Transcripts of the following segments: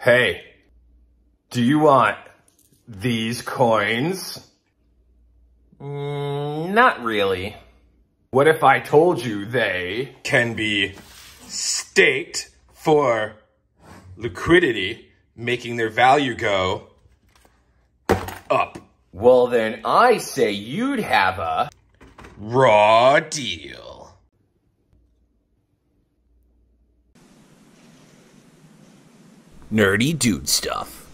Hey, do you want these coins? Not really. What if I told you they can be staked for liquidity, making their value go up? Well, then I say you'd have a raw deal. Nerdy dude stuff.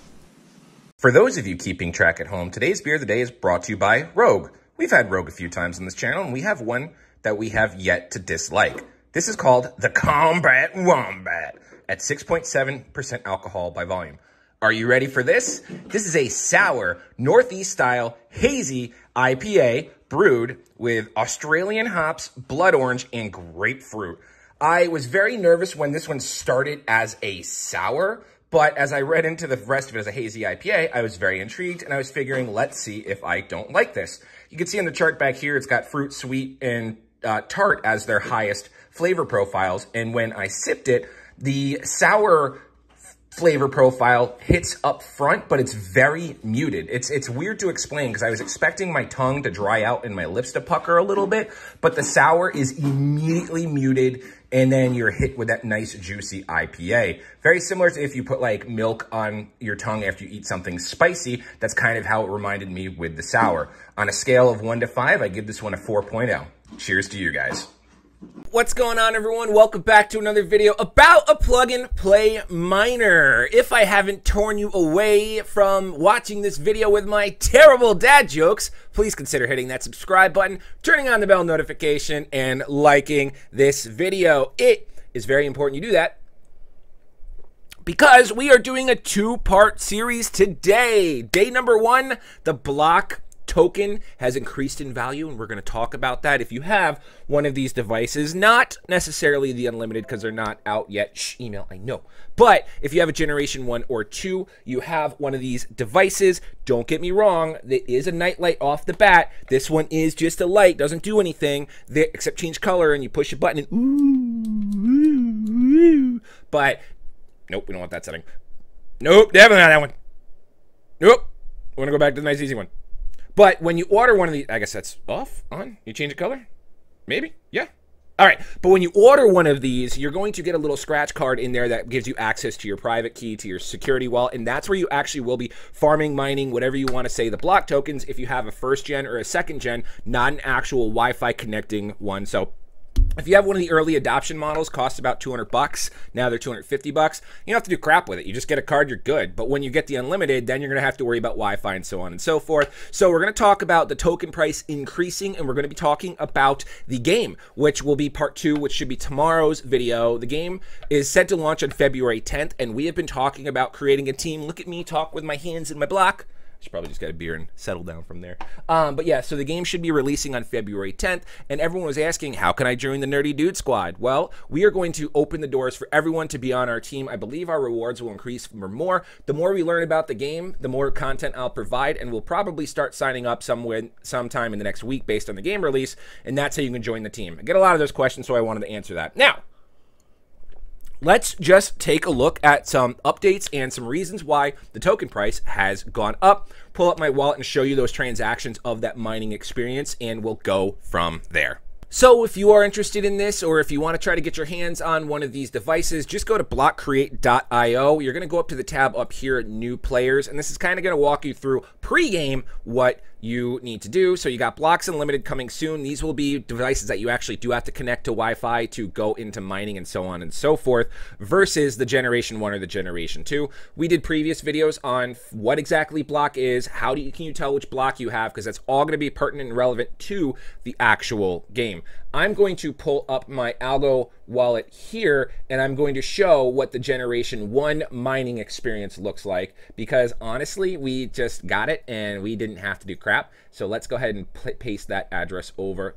For those of you keeping track at home, today's beer of the day is brought to you by Rogue. We've had Rogue a few times on this channel, and we have one that we have yet to dislike. This is called the Combat Wombat at 6.7% alcohol by volume. Are you ready for this? This is a sour, Northeast-style, hazy IPA brewed with Australian hops, blood orange, and grapefruit. I was very nervous when this one started as a sour, but as I read into the rest of it as a hazy IPA, I was very intrigued, and I was figuring, let's see if I don't like this. You can see on the chart back here, it's got fruit, sweet, and tart as their highest flavor profiles, and when I sipped it, the sour flavor profile hits up front, but it's very muted. It's weird to explain because I was expecting my tongue to dry out and my lips to pucker a little bit, but the sour is immediately muted, and then you're hit with that nice juicy IPA. Very similar to if you put like milk on your tongue after you eat something spicy. That's kind of how it reminded me with the sour. On a scale of 1 to 5, I give this one a 4.0. Cheers to you guys. What's going on, everyone? Welcome back to another video about a plug-and-play miner. If I haven't torn you away from watching this video with my terrible dad jokes, please consider hitting that subscribe button, turning on the bell notification, and liking this video. It is very important you do that because we are doing a two-part series today. Day number 1, the block token has increased in value, and we're going to talk about that. If you have one of these devices, not necessarily the unlimited because they're not out yet, email, I know, but if you have a generation 1 or 2, you have one of these devices, don't get me wrong, there is a night light off the bat. This one is just a light, doesn't do anything except change color, and you push a button and ooh, but nope, we don't want that setting. Nope, definitely not that one. Nope, we're gonna go back to the nice easy one. But when you order one of these, I guess that's off, on, you change the color? Maybe, yeah. All right, but when you order one of these, you're going to get a little scratch card in there that gives you access to your private key, to your security wallet, and that's where you actually will be farming, mining, whatever you want to say, the block tokens if you have a first gen or a second gen, not an actual Wi-Fi connecting one. So if you have one of the early adoption models, costs about 200 bucks. Now they're 250 bucks. You don't have to do crap with it. You just get a card, you're good. But when you get the unlimited, then you're going to have to worry about Wi-Fi and so on and so forth. So we're going to talk about the token price increasing, and we're going to be talking about the game, which will be part 2, which should be tomorrow's video. The game is set to launch on February 10th, and we have been talking about creating a team. Look at me talk with my hands in my block. I should probably just get a beer and settle down from there. But yeah, so the game should be releasing on February 10th, and everyone was asking, how can I join the Nerdy Dude Squad? Well, we are going to open the doors for everyone to be on our team. I believe our rewards will increase for more. The more we learn about the game, the more content I'll provide, and we'll probably start signing up sometime in the next week based on the game release, and that's how you can join the team. I get a lot of those questions, so I wanted to answer that. Now, let's just take a look at some updates and some reasons why the token price has gone up. Pull up my wallet and show you those transactions of that mining experience, and we'll go from there. So if you are interested in this, or if you want to try to get your hands on one of these devices, just go to blockcreate.io. You're going to go up to the tab up here, New Players, and this is kind of going to walk you through pre-game what you need to do. So you got Blocks Unlimited coming soon. These will be devices that you actually do have to connect to Wi-Fi to go into mining and so on and so forth, versus the Generation 1 or the Generation 2. We did previous videos on what exactly block is, can you tell which block you have, because that's all going to be pertinent and relevant to the actual game. I'm going to pull up my Algo wallet here, and I'm going to show what the Generation 1 mining experience looks like, because honestly, we just got it and we didn't have to do crap. So let's go ahead and paste that address over,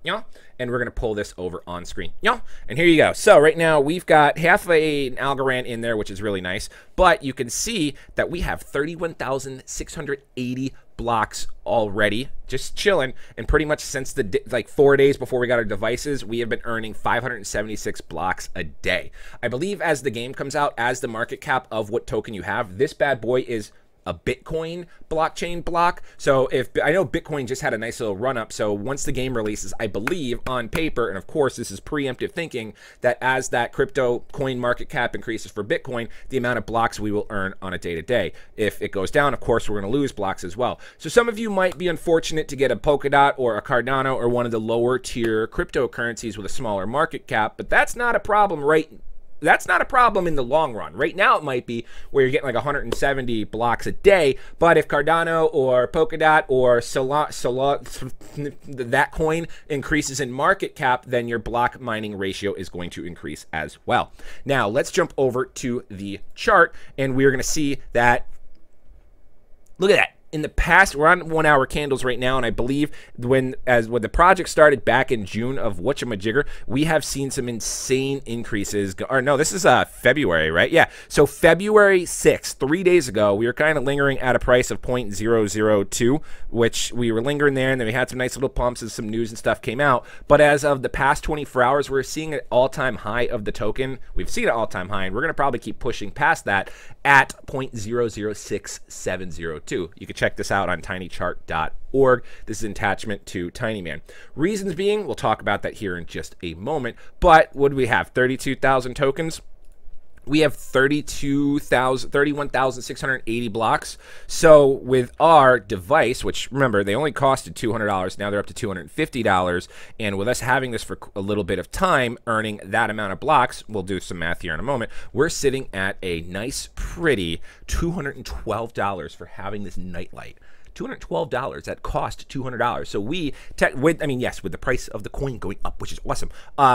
and we're going to pull this over on screen. And here you go. So right now we've got half an Algorand in there, which is really nice, but you can see that we have 31,680 blocks already, just chilling, and pretty much since the like 4 days before we got our devices, we have been earning 576 blocks a day. I believe as the game comes out, as the market cap of what token you have, this bad boy is a Bitcoin blockchain block. So if I know Bitcoin just had a nice little run up, so once the game releases, I believe on paper, and of course this is preemptive thinking, that as that crypto coin market cap increases for Bitcoin, the amount of blocks we will earn on a day-to-day. If it goes down, of course we're going to lose blocks as well. So some of you might be unfortunate to get a Polkadot or a Cardano or one of the lower tier cryptocurrencies with a smaller market cap, but that's not a problem That's not a problem in the long run. Right now it might be where you're getting like 170 blocks a day, but if Cardano or Polkadot or that coin increases in market cap, then your block mining ratio is going to increase as well. Now let's jump over to the chart, and we're going to see that, look at that. In the past, we're on 1 hour candles right now, and I believe when the project started back in June of whatchamajigger, we have seen some insane increases. Or no, this is February, right? Yeah. So February 6th, 3 days ago, we were kind of lingering at a price of 0.002, which we were lingering there, and then we had some nice little pumps as some news and stuff came out. But as of the past 24 hours, we're seeing an all-time high of the token. We've seen an all-time high, and we're going to probably keep pushing past that at 0.006702. You can check this out on tinychart.org. This is an attachment to TinyMan. Reasons being, we'll talk about that here in just a moment. But what do we have? 32,000 tokens. We have 31,680 blocks. So with our device, which remember, they only costed $200, now they're up to $250. And with us having this for a little bit of time, earning that amount of blocks, we'll do some math here in a moment, we're sitting at a nice, pretty $212 for having this nightlight. $212 that cost $200. So we, I mean, yes, with the price of the coin going up, which is awesome,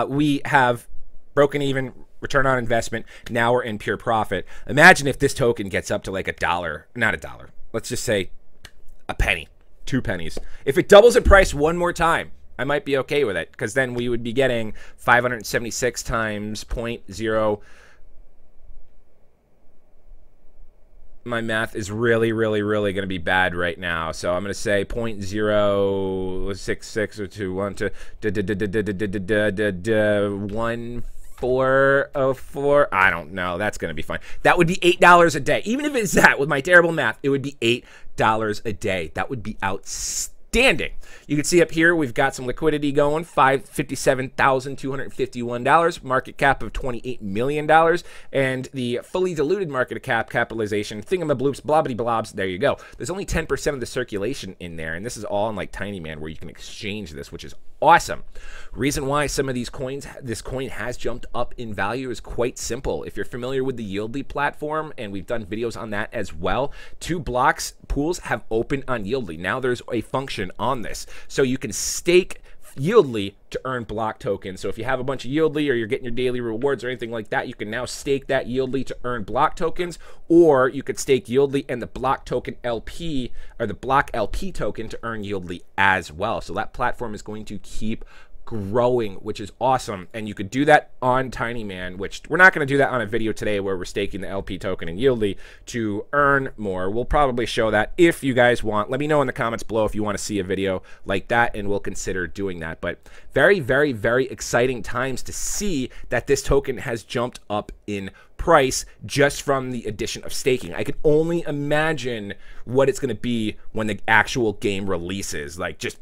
we have broken even, return on investment. Now we're in pure profit. Imagine if this token gets up to like $1, not $1. Let's just say a penny, 2 pennies. If it doubles in price one more time, I might be okay with it, because then we would be getting 576 times 0.0. My math is really going to be bad right now. So I'm going to say 0.066 or 1404. I don't know. That's going to be fine. That would be $8 a day. Even if it's that, with my terrible math, it would be $8 a day. That would be outstanding. You can see up here, we've got some liquidity going, $57,251, market cap of $28 million, and the fully diluted market capitalization, thingamabloops, blobbity blobs, there you go. There's only 10% of the circulation in there, and this is all in like TinyMan where you can exchange this, which is awesome. Reason why some of these coins, this coin has jumped up in value is quite simple. If you're familiar with the Yieldly platform, and we've done videos on that as well, 2 blocks pools have opened on Yieldly. Now there's a function on this. So you can stake Yieldly to earn block tokens. So if you have a bunch of Yieldly or you're getting your daily rewards or anything like that, you can now stake that Yieldly to earn block tokens, or you could stake Yieldly and the block token LP or the block LP token to earn Yieldly as well. So that platform is going to keep growing, which is awesome. And you could do that on TinyMan, which we're not going to do that on a video today where we're staking the LP token in Yieldly to earn more. We'll probably show that if you guys want. Let me know in the comments below if you want to see a video like that, and we'll consider doing that. But very exciting times to see that this token has jumped up in price just from the addition of staking. I could only imagine what it's going to be when the actual game releases. Like, just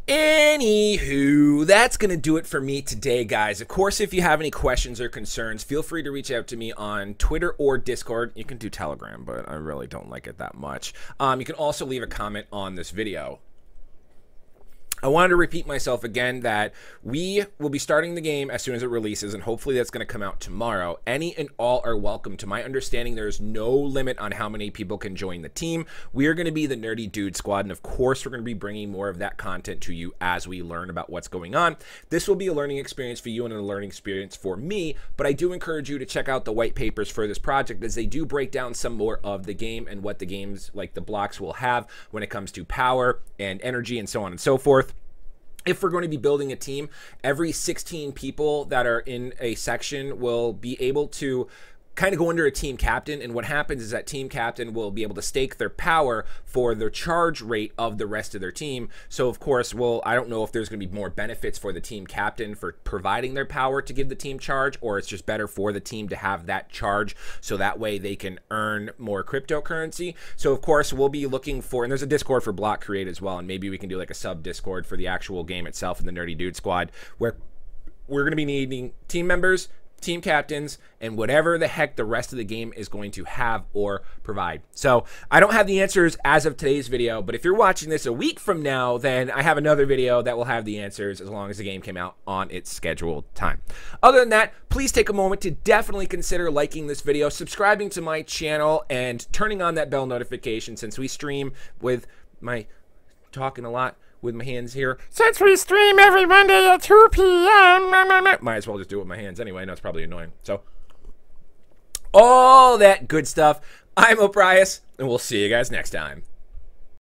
anywho, that's going to do it for me today, guys. Of course, if you have any questions or concerns, feel free to reach out to me on Twitter or Discord. You can do Telegram, but I really don't like it that much. You can also leave a comment on this video. I wanted to repeat myself again that we will be starting the game as soon as it releases, and hopefully that's going to come out tomorrow. Any and all are welcome. To my understanding, there's no limit on how many people can join the team. We are going to be the Nerdy Dude Squad, and of course, we're going to be bringing more of that content to you as we learn about what's going on. This will be a learning experience for you and a learning experience for me, but I do encourage you to check out the white papers for this project, as they do break down some more of the game and what the games, like the blocks, will have when it comes to power and energy and so on and so forth. If we're going to be building a team, every 16 people that are in a section will be able to kind of go under a team captain, and what happens is that team captain will be able to stake their power for the charge rate of the rest of their team. So of course, well, I don't know if there's going to be more benefits for the team captain for providing their power to give the team charge, or it's just better for the team to have that charge so that way they can earn more cryptocurrency. So of course, we'll be looking for, and there's a Discord for Blockcreate as well, and maybe we can do like a sub Discord for the actual game itself in the Nerdy Dude Squad, where we're going to be needing team members, team captains, and whatever the heck the rest of the game is going to have or provide. So I don't have the answers as of today's video, but if you're watching this a week from now, then I have another video that will have the answers as long as the game came out on its scheduled time. Other than that, please take a moment to definitely consider liking this video, subscribing to my channel, and turning on that bell notification, since we stream with my talking a lot with my hands here. Since we stream every Monday at 2 p.m. Might as well just do it with my hands anyway. I know it's probably annoying. So, all that good stuff. I'm O'Prius, and we'll see you guys next time.